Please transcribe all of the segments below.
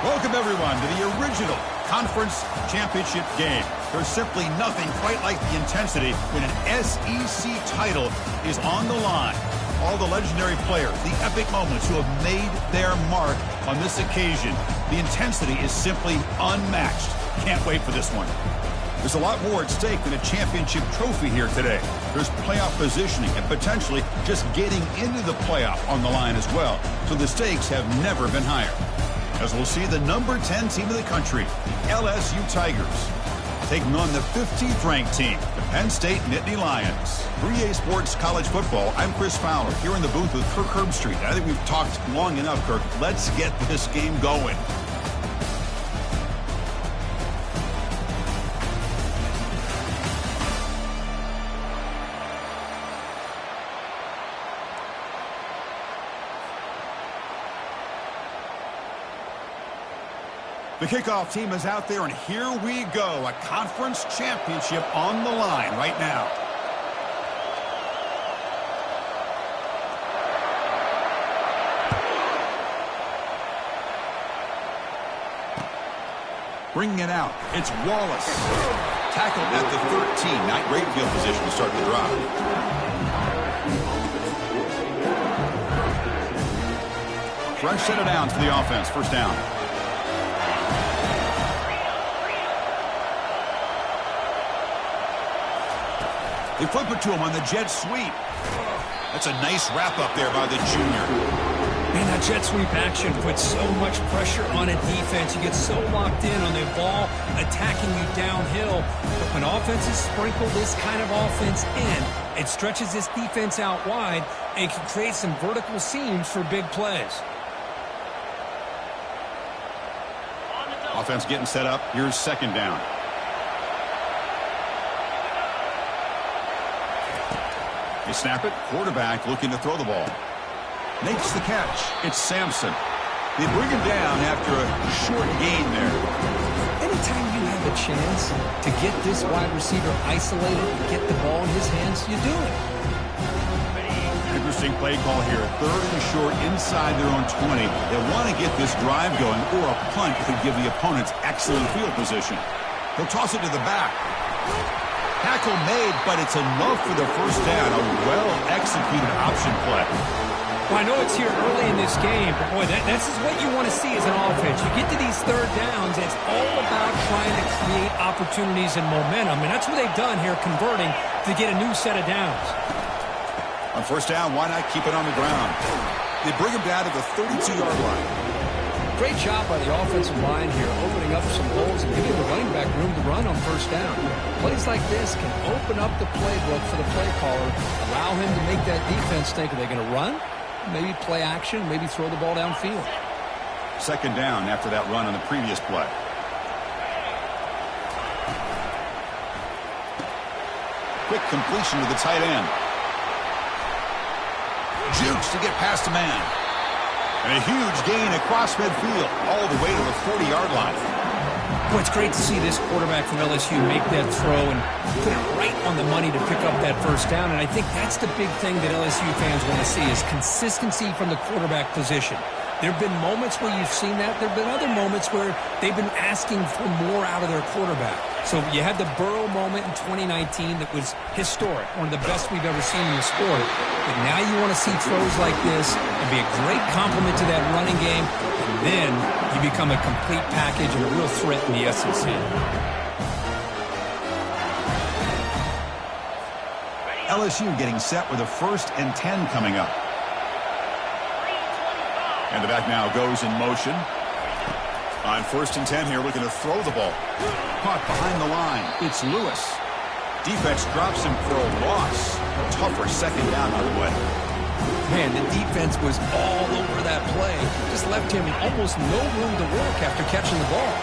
Welcome, everyone, to the original conference championship game. There's simply nothing quite like the intensity when an SEC title is on the line. All the legendary players, the epic moments who have made their mark on this occasion. The intensity is simply unmatched. Can't wait for this one. There's a lot more at stake than a championship trophy here today. There's playoff positioning and potentially just getting into the playoff on the line as well. So the stakes have never been higher. As we'll see the number 10 team in the country, the LSU Tigers, taking on the 15th ranked team, the Penn State Nittany Lions. 3A Sports College Football, I'm Chris Fowler, here in the booth with Kirk Herbstreit. I think we've talked long enough, Kirk. Let's get this game going. The kickoff team is out there, and here we go. A conference championship on the line right now. Bringing it out, it's Wallace. Tackled at the 13. Not great field position to start the drive. Fresh set of downs for the offense. First down. They flip it to him on the jet sweep. That's a nice wrap-up there by the junior. Man, that jet sweep action puts so much pressure on a defense. You get so locked in on the ball attacking you downhill. But when offenses sprinkle this kind of offense in, it stretches this defense out wide and can create some vertical seams for big plays. Offense getting set up. Here's second down. They snap it. Quarterback looking to throw the ball. Makes the catch. It's Sampson. They bring him down after a short gain there. Anytime you have a chance to get this wide receiver isolated and get the ball in his hands, you do it. Interesting play call here. Third and short inside their own 20. They want to get this drive going, or a punt could give the opponents excellent field position. He'll toss it to the back. Tackle made, but it's enough for the first down. A well-executed option play. Well, I know it's here early in this game, but boy, this is what you want to see as an offense. You get to these third downs, it's all about trying to create opportunities and momentum, and that's what they've done here, converting to get a new set of downs. On first down, why not keep it on the ground? They bring him down to the 32-yard line. Great job by the offensive line here, opening up some holes and giving the running back room to run on first down. Plays like this can open up the playbook for the play caller, allow him to make that defense think, are they going to run? Maybe play action, maybe throw the ball downfield. Second down after that run on the previous play. Quick completion to the tight end. Jukes to get past a man. And a huge gain across midfield, all the way to the 40-yard line. Boy, it's great to see this quarterback from LSU make that throw and put it right on the money to pick up that first down. And I think that's the big thing that LSU fans want to see is consistency from the quarterback position. There have been moments where you've seen that. There have been other moments where they've been asking for more out of their quarterback. So you had the Burrow moment in 2019 that was historic, one of the best we've ever seen in the sport. But now you want to see throws like this and be a great complement to that running game. And then you become a complete package and a real threat in the SEC. LSU getting set with a 1st and 10 coming up. And the back now goes in motion. On 1st and 10 here, looking to throw the ball. Caught behind the line. It's Lewis. Defense drops him for a loss. A tougher second down on the way. Man, the defense was all over that play. Just left him almost no room to work after catching the ball.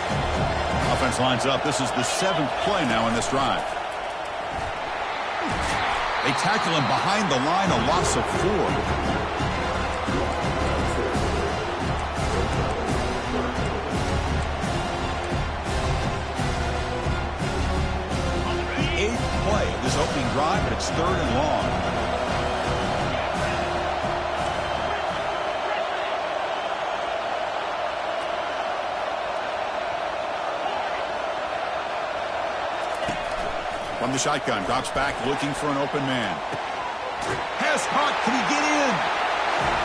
Offense lines up. This is the 7th play now in this drive. They tackle him behind the line, a loss of 4. Play of this opening drive, but it's 3rd and long. From the shotgun, drops back looking for an open man. Pass caught. Can he get in?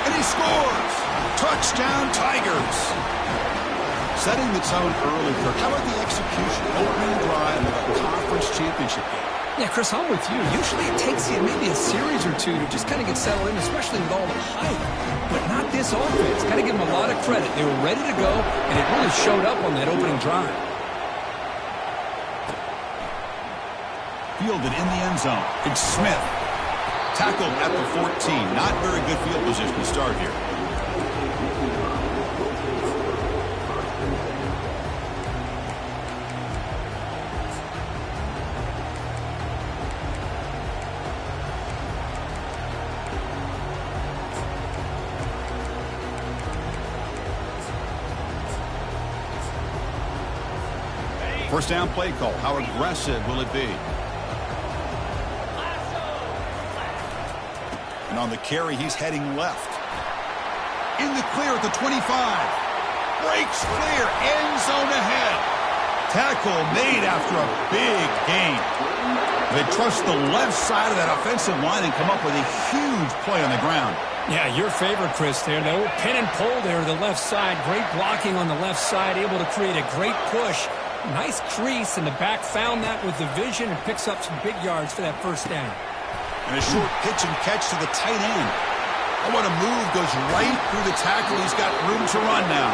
And he scores. Touchdown, Tigers. Setting the tone early, Kirk. How about the execution? Opening drive of a conference championship game. Yeah, Chris, I'm with you. Usually it takes you maybe a series or two to just kind of get settled in, especially with all the hype. But not this offense. Got to give them a lot of credit. They were ready to go, and it really showed up on that opening drive. Fielded in the end zone. It's Smith. Tackled at the 14. Not very good field position to start here. First down play call. How aggressive will it be? And on the carry, he's heading left. In the clear at the 25. Breaks clear. End zone ahead. Tackle made after a big gain. They trust the left side of that offensive line and come up with a huge play on the ground. Yeah, your favorite, Chris, there. The old pin and pull there to the left side. Great blocking on the left side. Able to create a great push. Nice crease, and the back found that with the vision and picks up some big yards for that first down. And a short pitch and catch to the tight end. Oh, what a move. Goes right through the tackle. He's got room to run now.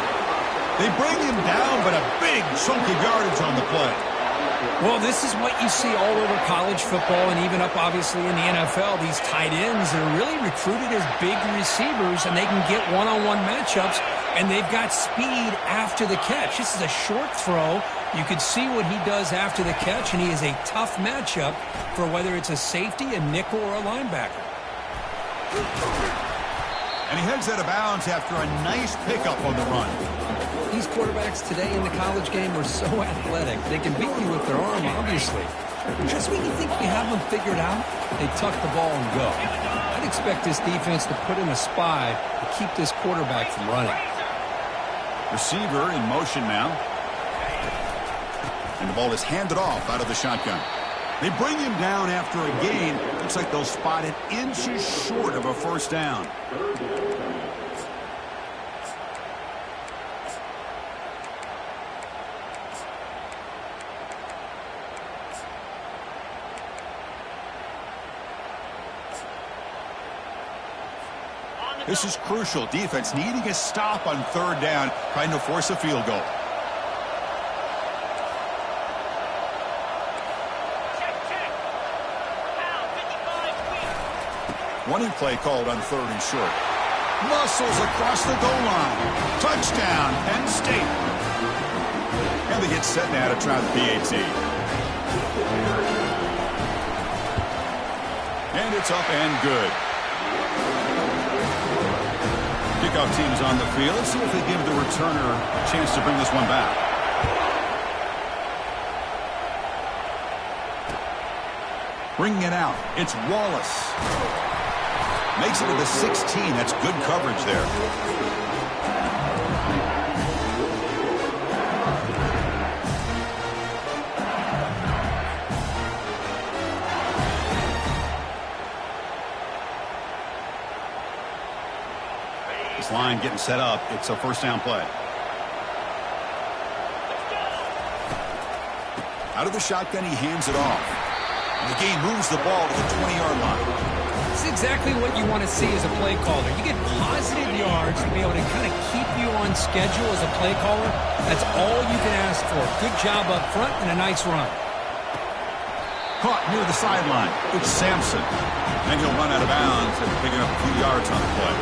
They bring him down, but a big chunk of yardage on the play. Well, this is what you see all over college football and even up, obviously, in the NFL. These tight ends that are really recruited as big receivers, and they can get one-on-one matchups, and they've got speed after the catch. This is a short throw. You can see what he does after the catch, and he is a tough matchup for whether it's a safety, a nickel, or a linebacker. And he heads out of bounds after a nice pickup on the run. These quarterbacks today in the college game are so athletic. They can beat you with their arm, obviously. Just when you think you have them figured out, they tuck the ball and go. I'd expect this defense to put in a spy to keep this quarterback from running. Receiver in motion now. And the ball is handed off out of the shotgun. They bring him down after a gain. Looks like they'll spot it inches short of a first down. This is crucial. Defense needing a stop on third down, trying to force a field goal. Running play called on third and short. Muscles across the goal line. Touchdown, Penn State. And they get set now to try the PAT. And it's up and good. Kickoff team is on the field. Let's see if they give the returner a chance to bring this one back. Bringing it out. It's Wallace. Makes it to the 16. That's good coverage there. This line getting set up. It's a first down play. Out of the shotgun, he hands it off. And the game moves the ball to the 20-yard line. It's exactly what you want to see as a play caller. You get positive yards to be able to kind of keep you on schedule as a play caller. That's all you can ask for. Good job up front and a nice run. Caught near the sideline. It's Sampson. And he'll run out of bounds after picking up a few yards on the play.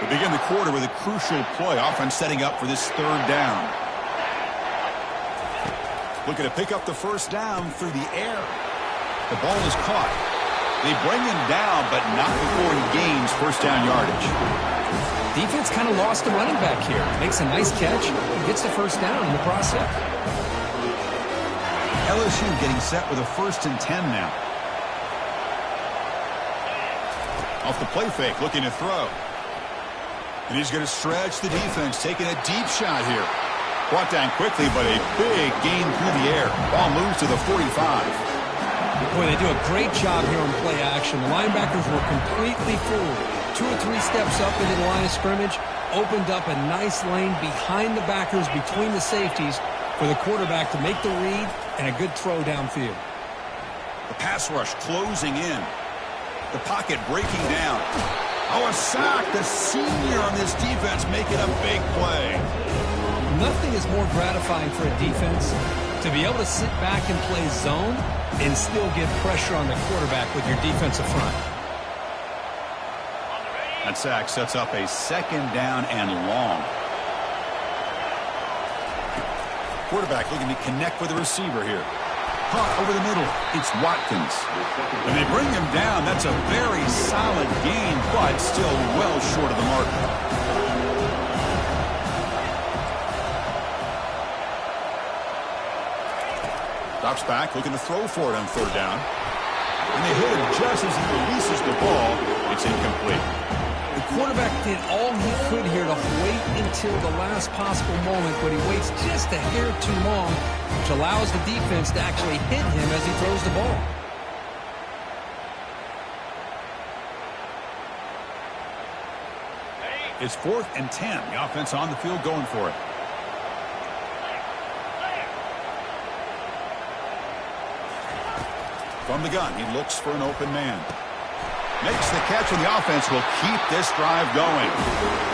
Begin the quarter with a crucial play. Offense setting up for this third down. Looking to pick up the first down through the air. The ball is caught. They bring him down, but not before he gains first down yardage. Defense kind of lost the running back here. Makes a nice catch and gets the first down in the process. LSU getting set with a 1st and 10 now. Off the play fake, looking to throw. And he's going to stretch the defense, taking a deep shot here. Brought down quickly, but a big gain through the air. Ball moves to the 45. Boy, they do a great job here on play action. The linebackers were completely fooled. 2 or 3 steps up into the line of scrimmage, opened up a nice lane behind the backers, between the safeties, for the quarterback to make the read and a good throw downfield. The pass rush closing in. The pocket breaking down. Oh, a sack. The senior on this defense making a big play. Nothing is more gratifying for a defense to be able to sit back and play zone and still get pressure on the quarterback with your defensive front. That sack sets up a 2nd down and long. Quarterback looking to connect with the receiver here. Caught over the middle. It's Watkins. And they bring him down. That's a very solid gain, but still well short of the mark. Drops back, looking to throw for it on 3rd down. And they hit him just as he releases the ball. It's incomplete. The quarterback did all he could here to wait until the last possible moment, but he waits just a hair too long, which allows the defense to actually hit him as he throws the ball. It's 4th and 10. The offense on the field going for it. From the gun, he looks for an open man. Makes the catch, and the offense will keep this drive going.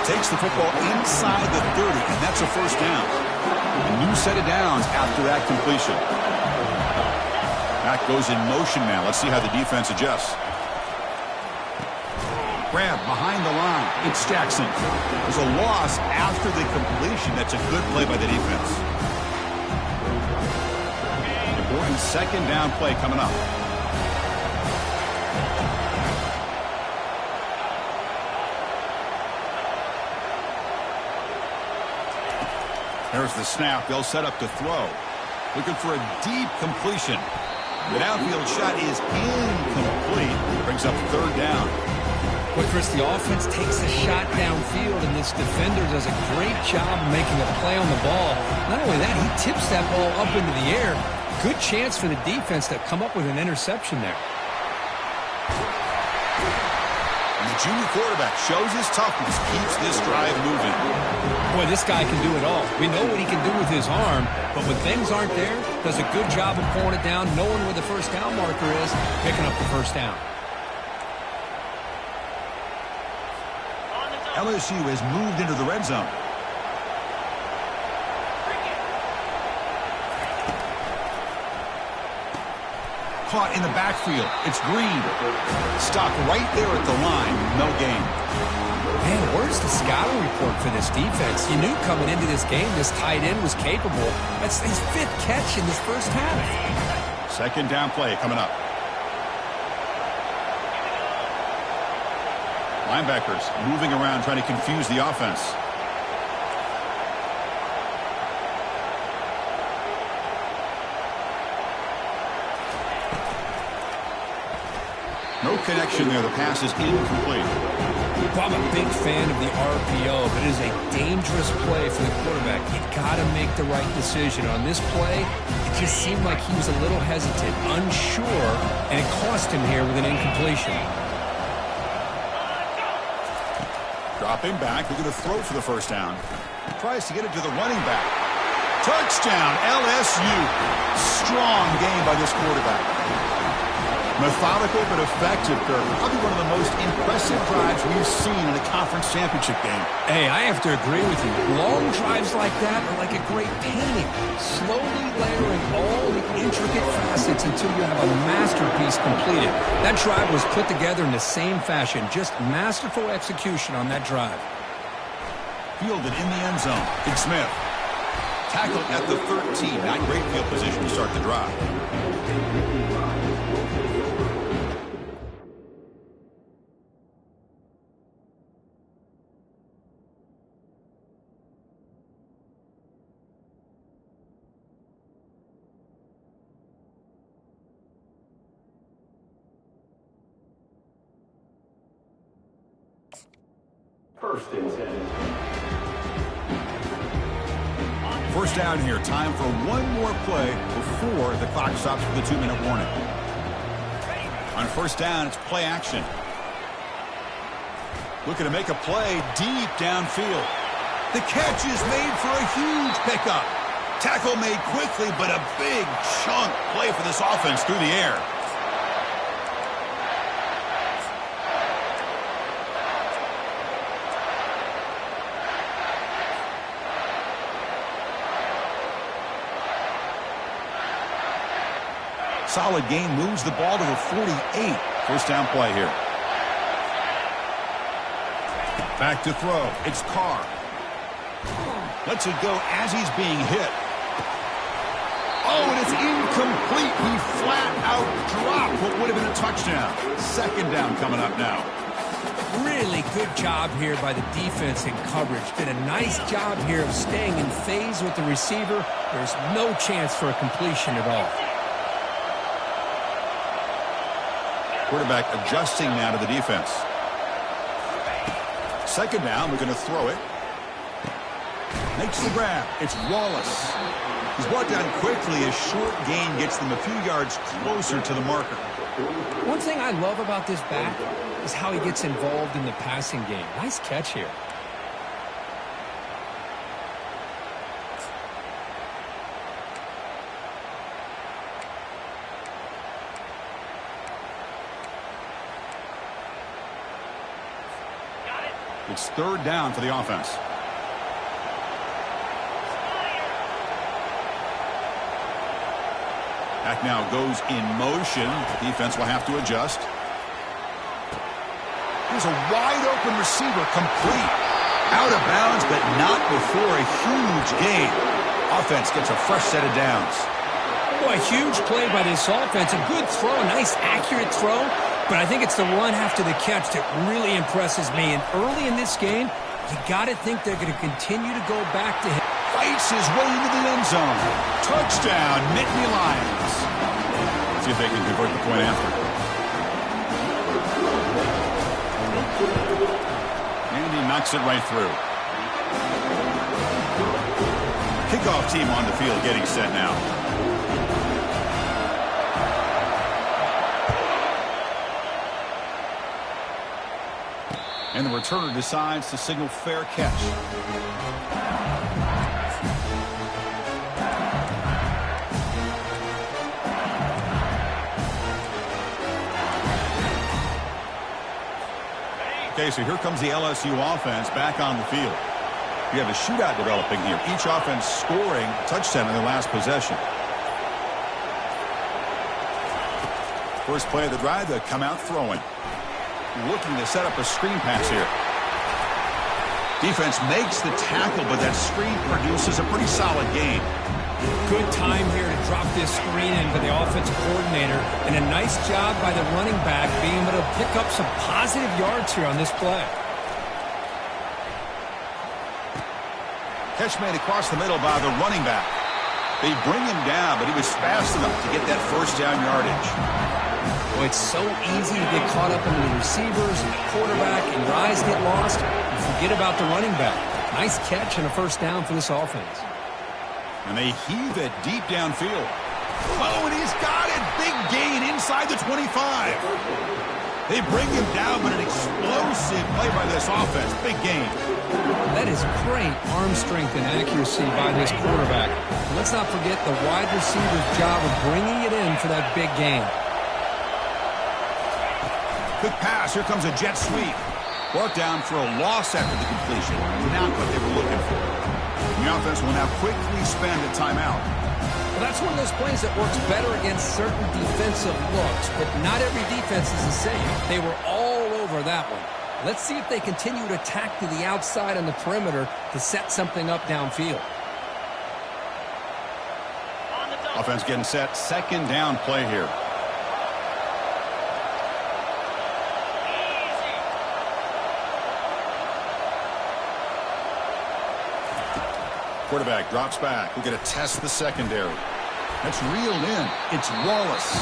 Takes the football inside the 30, and that's a first down. A new set of downs after that completion. That goes in motion now. Let's see how the defense adjusts. Grab behind the line. It's Jackson. There's a loss after the completion. That's a good play by the defense. Important 2nd down play coming up. There's the snap. They'll set up to throw. Looking for a deep completion. The downfield shot is incomplete. Brings up 3rd down. But Chris, the offense takes a shot downfield, and this defender does a great job of making a play on the ball. Not only that, he tips that ball up into the air. Good chance for the defense to come up with an interception there. And the junior quarterback shows his toughness, keeps this drive moving. Boy, this guy can do it all. We know what he can do with his arm, but when things aren't there, does a good job of pulling it down, knowing where the first down marker is, picking up the first down. LSU has moved into the red zone. Caught in the backfield. It's Green. Stopped right there at the line. No gain. Man, where's the scouting report for this defense? You knew coming into this game this tight end was capable. That's his 5th catch in this first half. 2nd down play coming up. Linebackers moving around trying to confuse the offense. No connection there. The pass is incomplete. Well, I'm a big fan of the RPO, but it is a dangerous play for the quarterback. You got to make the right decision. On this play, it just seemed like he was a little hesitant, unsure, and it cost him here with an incompletion. Dropping back, we're going to throw for the first down. Tries to get it to the running back. Touchdown, LSU. Strong game by this quarterback. Methodical but effective, Kirk. Probably one of the most impressive drives we've seen in a conference championship game. Hey, I have to agree with you. Long drives like that are like a great painting. Slowly layering all the intricate facets until you have a masterpiece completed. That drive was put together in the same fashion. Just masterful execution on that drive. Fielded in the end zone. Big Smith. Tackled at the 13. Not great field position to start the drive. First and 10. First down here. Time for one more play before the clock stops for the 2-minute warning. On first down, it's play action. Looking to make a play deep downfield. The catch is made for a huge pickup. Tackle made quickly, but a big chunk play for this offense through the air. Solid gain, moves the ball to the 48. First down play here. Back to throw. It's Carr. Lets it go as he's being hit. Oh, and it's incomplete. He flat out dropped what would have been a touchdown. Second down coming up now. Really good job here by the defense in coverage. Did a nice job here of staying in phase with the receiver. There's no chance for a completion at all. Quarterback adjusting now to the defense. Second down, we're going to throw it. Makes the grab. It's Wallace. He's brought down quickly. A short gain gets them a few yards closer to the marker. One thing I love about this back is how he gets involved in the passing game. Nice catch here. It's third down for the offense. Back now goes in motion. Defense will have to adjust. Here's a wide open receiver, complete. Out of bounds, but not before a huge gain. Offense gets a fresh set of downs. Boy, a huge play by this offense. A good throw, a nice accurate throw. But I think it's the run after the catch that really impresses me. And early in this game, you got to think they're going to continue to go back to him. Fights his way into the end zone. Touchdown, Nittany Lions. Let's see if they can convert the point after. And he knocks it right through. Kickoff team on the field getting set now. And the returner decides to signal fair catch. Okay, so here comes the LSU offense back on the field. You have a shootout developing here. Each offense scoring a touchdown in their last possession. First play of the drive, they come out throwing. Looking to set up a screen pass here. Defense makes the tackle, but that screen produces a pretty solid gain. Good time here to drop this screen in for the offensive coordinator. And a nice job by the running back being able to pick up some positive yards here on this play. Catch made across the middle by the running back. They bring him down, but he was fast enough to get that first down yardage. Well, it's so easy to get caught up in the receivers and the quarterback, and your eyes get lost. You forget about the running back. Nice catch and a first down for this offense. And they heave it deep downfield. Oh, and he's got it. Big gain inside the 25. They bring him down, but an explosive play by this offense. Big gain. That is great arm strength and accuracy by this quarterback. And let's not forget the wide receiver's job of bringing it in for that big gain. Quick pass. Here comes a jet sweep. Brought down for a loss after the completion. Not what they were looking for. The offense will now quickly spend a timeout. Well, that's one of those plays that works better against certain defensive looks, but not every defense is the same. They were all over that one. Let's see if they continue to attack to the outside on the perimeter to set something up downfield. Offense getting set. Second down play here. Quarterback drops back. We're going to test the secondary. That's reeled in. It's Wallace.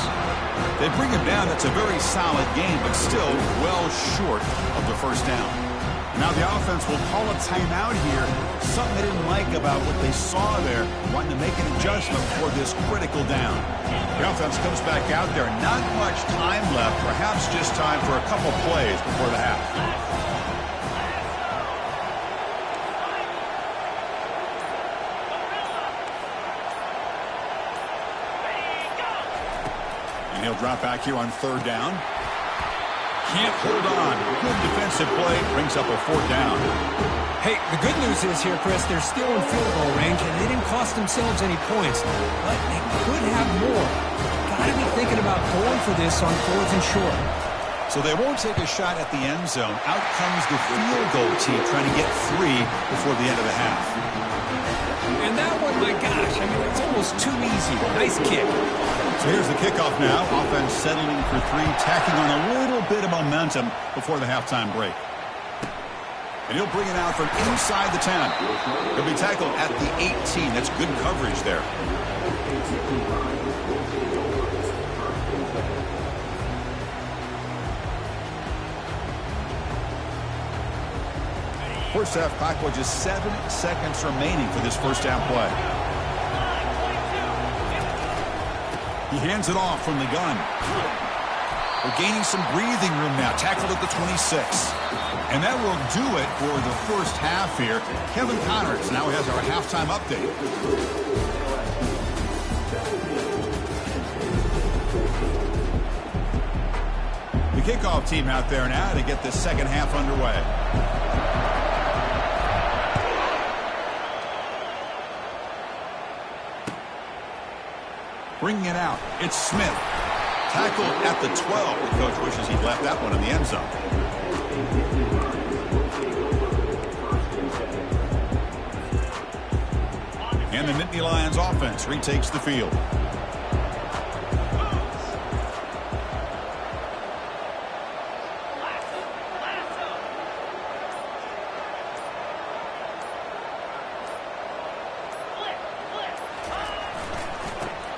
They bring him down. That's a very solid game, but still well short of the first down. Now the offense will call a timeout here. Something they didn't like about what they saw there. Wanting to make an adjustment for this critical down. The offense comes back out there. Not much time left. Perhaps just time for a couple plays before the half. And he'll drop back here on third down. Can't hold on. Good defensive play. Brings up a fourth down. Hey, the good news is here, Chris, they're still in field goal range, and they didn't cost themselves any points. But they could have more. Got to be thinking about going for this on fourth and short. So they won't take a shot at the end zone. Out comes the field goal team trying to get 3 before the end of the half. And that one, my gosh, I mean, it's almost too easy. Nice kick. So here's the kickoff now. Offense settling for 3, tacking on a little bit of momentum before the halftime break. And he'll bring it out from inside the 10. He'll be tackled at the 18. That's good coverage there. First half clock with just 7 seconds remaining for this first down play. He hands it off from the gun. We're gaining some breathing room now. Tackled at the 26. And that will do it for the first half here. Kevin Connors now has our halftime update. The kickoff team out there now to get the second half underway. Bringing it out. It's Smith. Tackled at the 12. The coach wishes he'd left that one in the end zone. And the Nittany Lions offense retakes the field.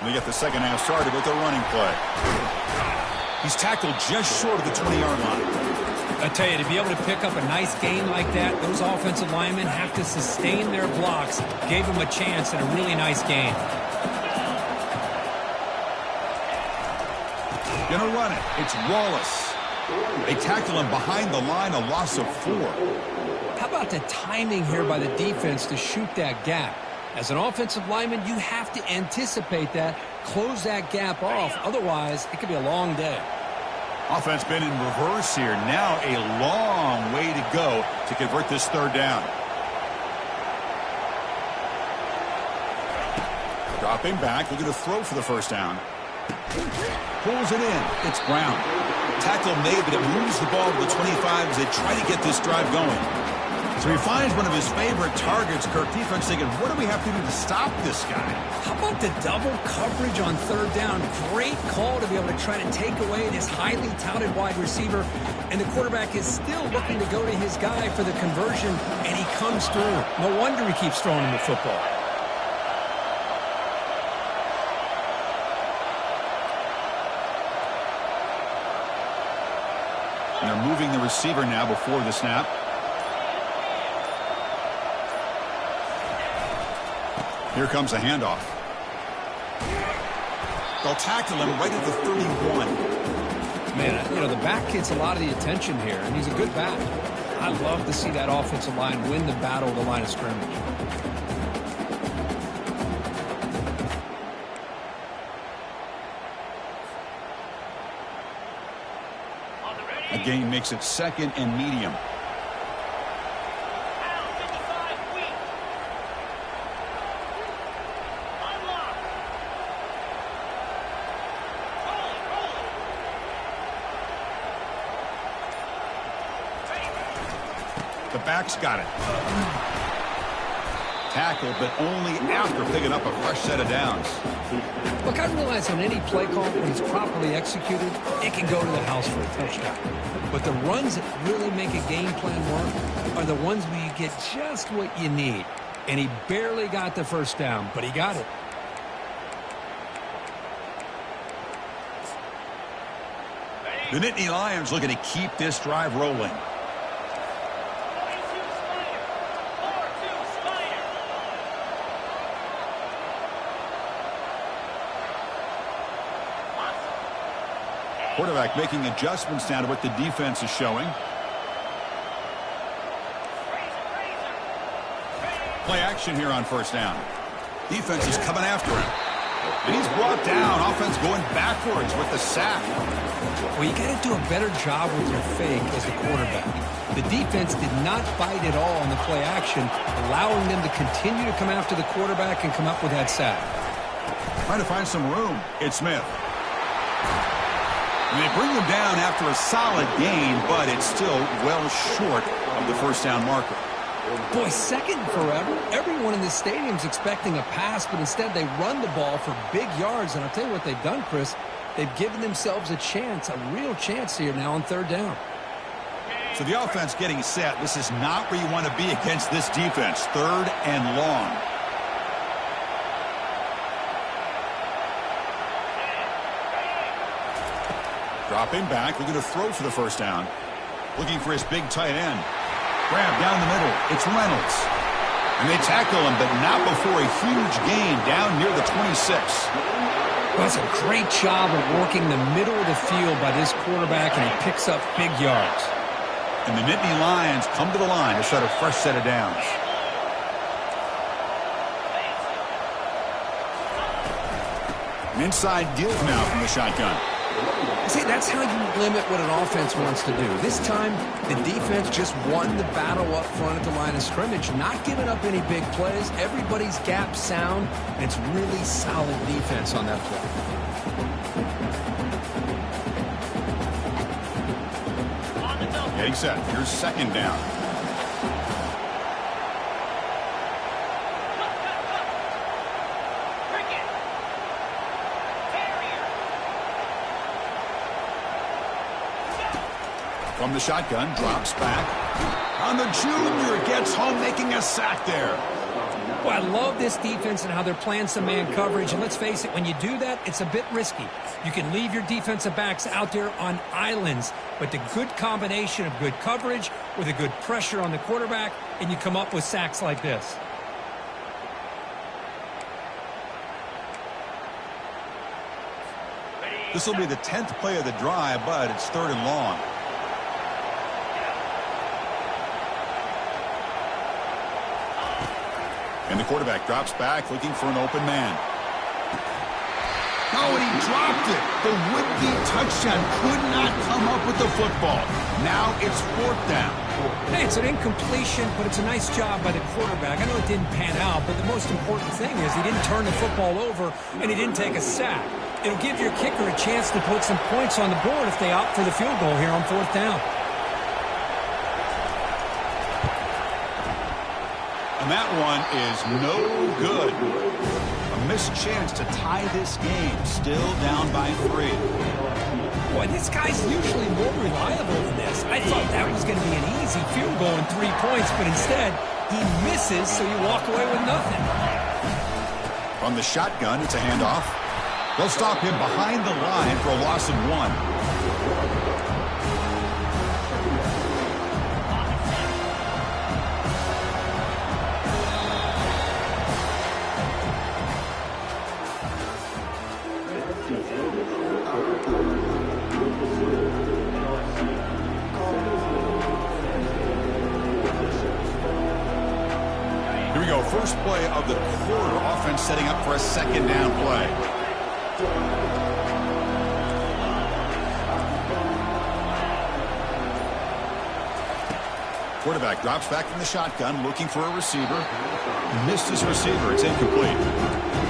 They get the second half started with a running play. He's tackled just short of the 20-yard line. I tell you, to be able to pick up a nice gain like that, those offensive linemen have to sustain their blocks. Gave him a chance at a really nice gain. Gonna run it. It's Wallace. They tackle him behind the line, a loss of 4. How about the timing here by the defense to shoot that gap? As an offensive lineman, you have to anticipate that, close that gap off. Otherwise, it could be a long day. Offense been in reverse here. Now a long way to go to convert this third down. Dropping back, looking to throw for the first down. Pulls it in. It's Brown. Tackle made, but it moves the ball to the 25 as they try to get this drive going. So he finds one of his favorite targets. Kirk, defense thinking, what do we have to do to stop this guy? How about the double coverage on third down? Great call to be able to try to take away this highly touted wide receiver. And the quarterback is still looking to go to his guy for the conversion, and he comes through. No wonder he keeps throwing him the football. And they're moving the receiver now before the snap. Here comes a handoff. They'll tackle him right at the 31. Man, you know, the back gets a lot of the attention here, and he's a good back. I love to see that offensive line win the battle of the line of scrimmage. A gain makes it second and medium. The back's got it. Tackle, but only after picking up a fresh set of downs. Look, I realize on any play call, when it's properly executed, it can go to the house for a touchdown. But the runs that really make a game plan work are the ones where you get just what you need. And he barely got the first down, but he got it. The Nittany Lions looking to keep this drive rolling. Quarterback making adjustments now to what the defense is showing. Play action here on first down. Defense is coming after him. And he's brought down. Offense going backwards with the sack. Well, you got to do a better job with your fake as the quarterback. The defense did not bite at all on the play action, allowing them to continue to come after the quarterback and come up with that sack. Trying to find some room. It's Smith. And they bring him down after a solid gain, but it's still well short of the first down marker. Boy, second forever. Everyone in this stadium is expecting a pass, but instead they run the ball for big yards. And I'll tell you what they've done, Chris. They've given themselves a chance, a real chance here now on third down. So the offense getting set. This is not where you want to be against this defense. Third and long. Dropping back, looking to throw for the first down. Looking for his big tight end. Grab down the middle. It's Reynolds. And they tackle him, but not before a huge gain down near the 26. Well, that's a great job of working the middle of the field by this quarterback, and he picks up big yards. And the Nittany Lions come to the line to start a fresh set of downs. An inside deal now from the shotgun. See, that's how you limit what an offense wants to do. This time, the defense just won the battle up front at the line of scrimmage, not giving up any big plays. Everybody's gap sound, and it's really solid defense on that play. Getting set. Here's second down. From the shotgun, drops back. On the junior, gets home, making a sack there. Well, I love this defense and how they're playing some man coverage. And let's face it, when you do that, it's a bit risky. You can leave your defensive backs out there on islands, but the good combination of good coverage with a good pressure on the quarterback, and you come up with sacks like this. This will be the 10th play of the drive, but it's third and long. And the quarterback drops back, looking for an open man. Oh, and he dropped it. The would-be touchdown could not come up with the football. Now it's fourth down. Hey, it's an incompletion, but it's a nice job by the quarterback. I know it didn't pan out, but the most important thing is he didn't turn the football over, and he didn't take a sack. It'll give your kicker a chance to put some points on the board if they opt for the field goal here on fourth down. And that one is no good. A missed chance to tie this game. Still down by 3. Boy, this guy's usually more reliable than this. I thought that was going to be an easy field goal and 3 points, but instead, he misses, so you walk away with nothing. From the shotgun, it's a handoff. They'll stop him behind the line for a loss of 1. Here we go. First play of the quarter. Offense setting up for a second down play. Quarterback drops back from the shotgun, looking for a receiver. Missed his receiver. It's incomplete.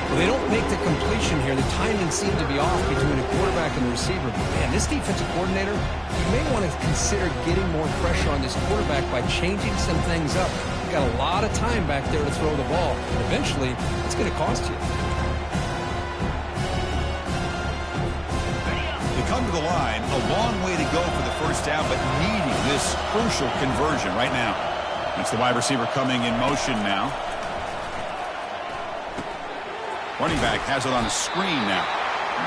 Well, they don't make the completion here. The timing seemed to be off between the quarterback and the receiver. But man, this defensive coordinator, you may want to consider getting more pressure on this quarterback by changing some things up. You've got a lot of time back there to throw the ball. And eventually, it's going to cost you. They come to the line, a long way to go for the first down, but needing this crucial conversion right now. It's the wide receiver coming in motion now. Running back has it on a screen now.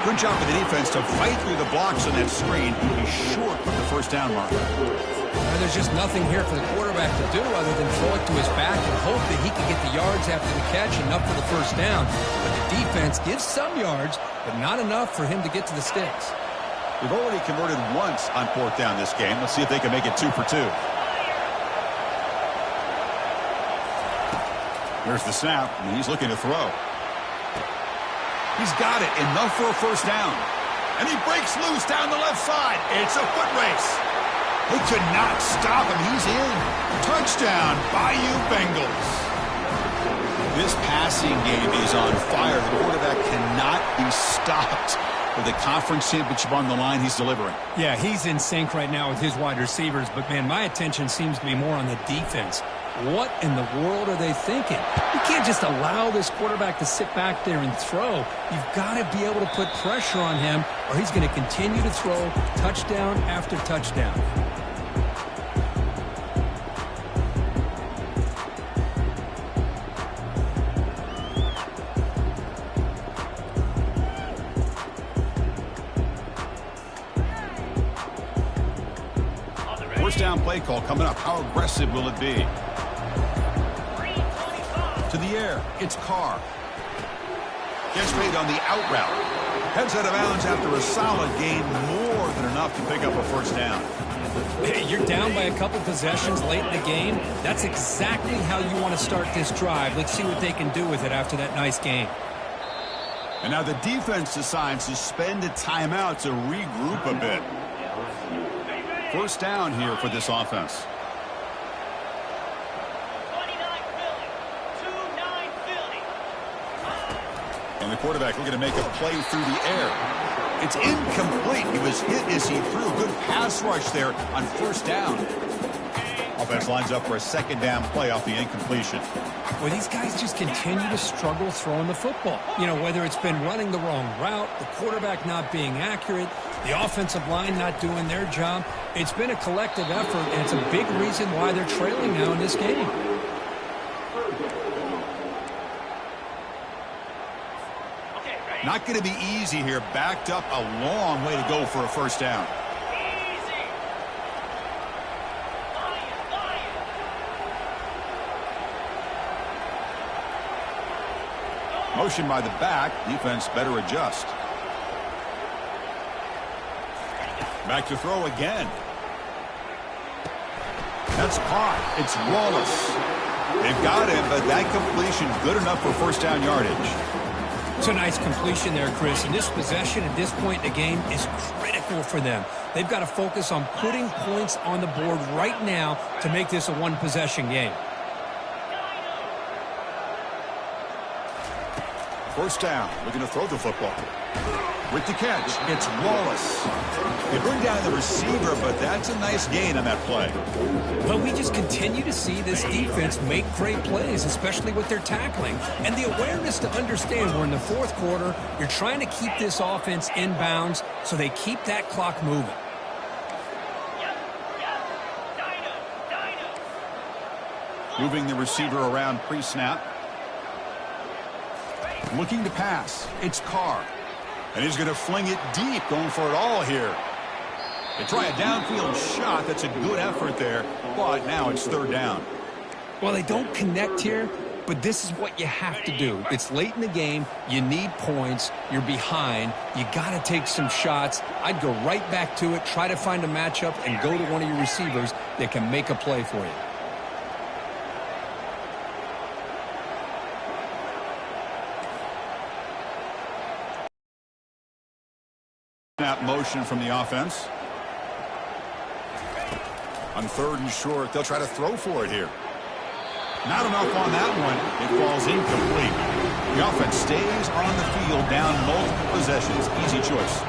Good job of the defense to fight through the blocks on that screen. He's short of the first down marker. There's just nothing here for the quarterback to do other than throw it to his back and hope that he can get the yards after the catch, enough for the first down. But the defense gives some yards, but not enough for him to get to the sticks. They've already converted once on 4th down this game. Let's see if they can make it 2 for 2. Here's the snap, and he's looking to throw. He's got it, enough for a 1st down. And he breaks loose down the left side. It's a foot race. They could not stop him. He's in. Touchdown, Bayou Bengals. This passing game is on fire. The quarterback cannot be stopped. With the conference championship on the line, he's delivering. Yeah, he's in sync right now with his wide receivers. But, man, my attention seems to be more on the defense. What in the world are they thinking? You can't just allow this quarterback to sit back there and throw. You've got to be able to put pressure on him, or he's going to continue to throw touchdown after touchdown. First down play call coming up. How aggressive will it be? To the air. It's Carr. Gets made on the out route. Heads out of bounds after a solid gain, more than enough to pick up a 1st down. Hey, you're down by a couple possessions late in the game. That's exactly how you want to start this drive. Let's see what they can do with it after that nice game. And now the defense decides to spend a timeout to regroup a bit. 1st down here for this offense. 29 Philly. 2-9 Philly. And the quarterback looking to make a play through the air. It's incomplete. He was hit as he threw. Good pass rush there on 1st down. Offense lines up for a 2nd down play off the incompletion. Well, these guys just continue to struggle throwing the football. You know, whether it's been running the wrong route, the quarterback not being accurate, the offensive line not doing their job. It's been a collective effort, and it's a big reason why they're trailing now in this game. Not going to be easy here. Backed up a long way to go for a 1st down. Motion by the back. Defense better adjust. Back to throw again. That's caught. It's Wallace. They've got him, but that completion good enough for 1st down yardage. It's a nice completion there, Chris. And this possession at this point in the game is critical for them. They've got to focus on putting points on the board right now to make this a one-possession game. 1st down, looking to throw the football. With the catch, it's Wallace. They bring down the receiver, but that's a nice gain on that play. Well, we just continue to see this defense make great plays, especially with their tackling. And the awareness to understand we're in the 4th quarter, you're trying to keep this offense in bounds so they keep that clock moving. Moving the receiver around pre-snap. Looking to pass. It's Carr. And he's going to fling it deep, going for it all here. They try a downfield shot. That's a good effort there, but now it's 3rd down. Well, they don't connect here, but this is what you have to do. It's late in the game. You need points. You're behind. You got to take some shots. I'd go right back to it, try to find a matchup, and go to one of your receivers that can make a play for you. Snap motion from the offense. On 3rd and short, they'll try to throw for it here. Not enough on that one. It falls incomplete. The offense stays on the field down multiple possessions. Easy choice.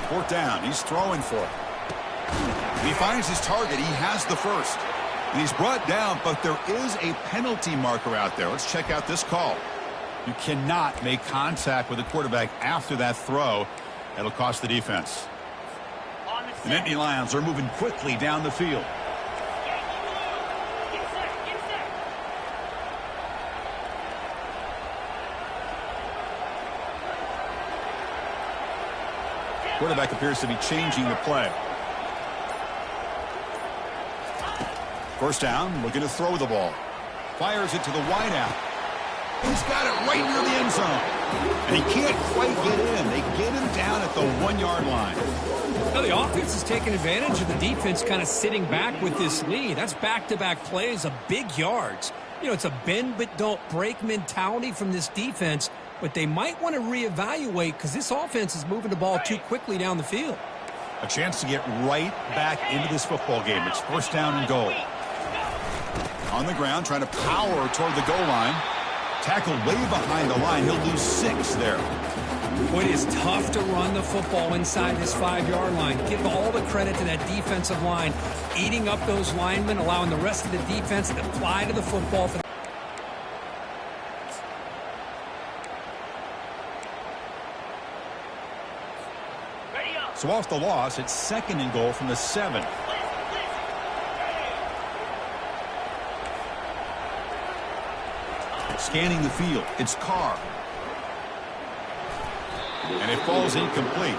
Fourth down. He's throwing for it. He finds his target. He has the 1st. And he's brought down, but there is a penalty marker out there. Let's check out this call. You cannot make contact with the quarterback after that throw. That'll cost the defense. The Nittany Lions are moving quickly down the field. Quarterback appears to be changing the play. 1st down, looking to throw the ball. Fires it to the wideout. He's got it right near the end zone. And he can't quite get in. They get him down at the 1-yard line. Now the offense is taking advantage of the defense kind of sitting back with this lead. That's back-to-back plays of big yards. You know, it's a bend but don't break mentality from this defense, but they might want to reevaluate because this offense is moving the ball too quickly down the field. A chance to get right back into this football game. It's first down and goal. On the ground, trying to power toward the goal line. Tackled way behind the line. He'll lose 6 there. Boy, it is tough to run the football inside this 5-yard line. Give all the credit to that defensive line, eating up those linemen, allowing the rest of the defense to fly to the football. So off the loss, it's second and goal from the 7. Scanning the field, it's Carr. And it falls incomplete.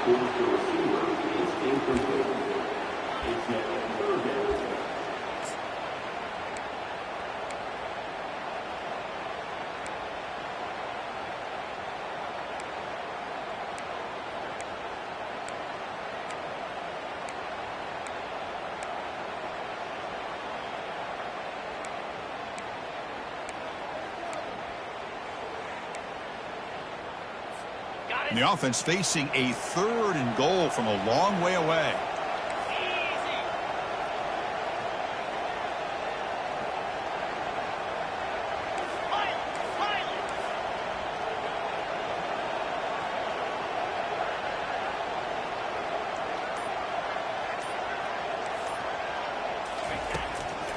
And the offense facing a third and goal from a long way away.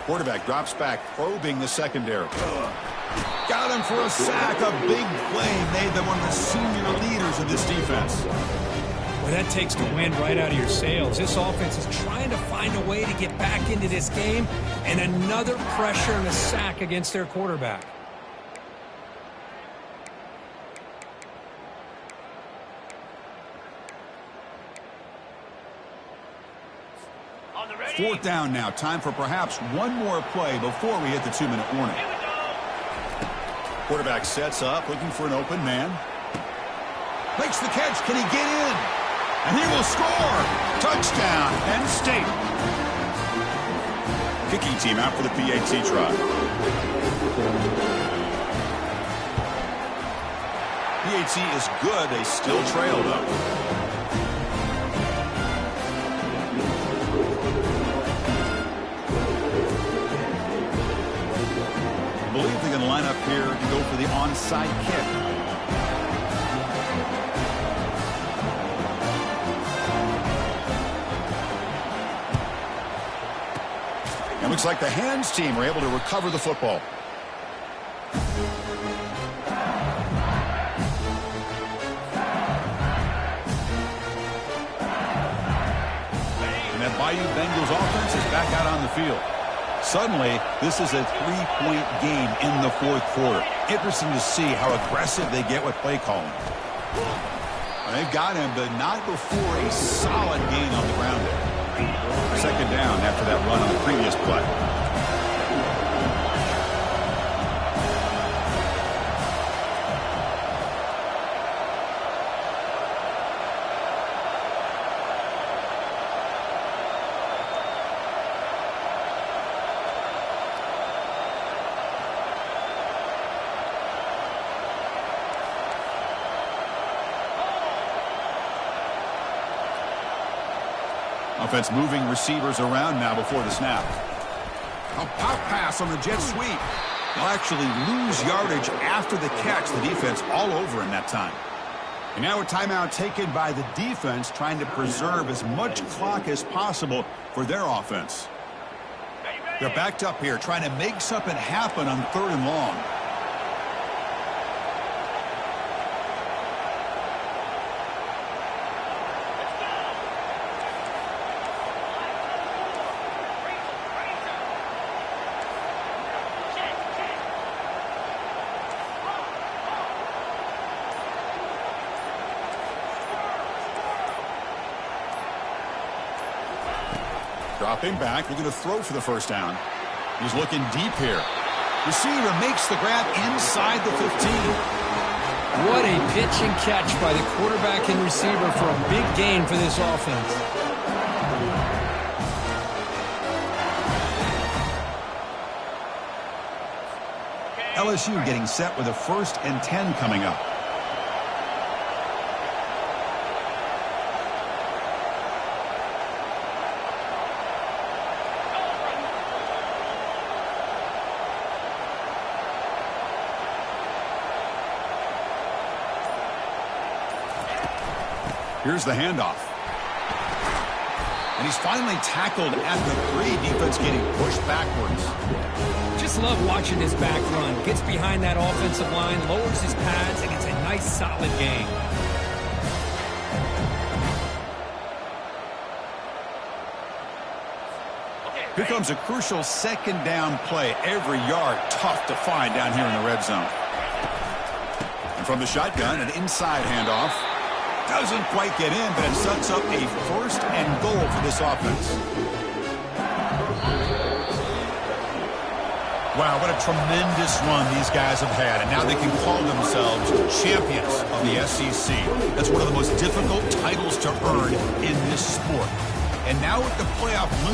Quarterback drops back, probing the secondary. Got him for a sack. A big play made them one of the senior leaders of this defense. Well, that takes the wind right out of your sails. This offense is trying to find a way to get back into this game, and another pressure and a sack against their quarterback. Fourth down now. Time for perhaps one more play before we hit the 2-minute warning. Quarterback sets up, looking for an open man. Makes the catch. Can he get in? And he will score. Touchdown, Penn State. Kicking team out for the PAT try. PAT is good. They still trail, though. I believe they're going to line up here to go for the onside kick. And looks like the hands team were able to recover the football. And that Bayou Bengals offense is back out on the field. Suddenly, this is a 3-point game in the fourth quarter. Interesting to see how aggressive they get with play calling. And they've got him, but not before a solid gain on the ground there. Second down after that run on the previous play. Offense moving receivers around now before the snap. A pop pass on the jet sweep. They'll actually lose yardage after the catch. The defense all over in that time. And now a timeout taken by the defense, trying to preserve as much clock as possible for their offense. They're backed up here, trying to make something happen on 3rd and long. Dropping back, looking to throw for the first down. He's looking deep here. Receiver makes the grab inside the 15. What a pitch and catch by the quarterback and receiver for a big gain for this offense. LSU getting set with a 1st and 10 coming up. Here's the handoff. And he's finally tackled at the 3. Defense getting pushed backwards. Just love watching this back run. Gets behind that offensive line, lowers his pads, and it's a nice, solid game. Here comes a crucial 2nd down play. Every yard tough to find down here in the red zone. And from the shotgun, an inside handoff. Doesn't quite get in, but it sets up a 1st and goal for this offense. Wow, what a tremendous run these guys have had, and now they can call themselves champions of the SEC. That's one of the most difficult titles to earn in this sport. And now with the playoff looming,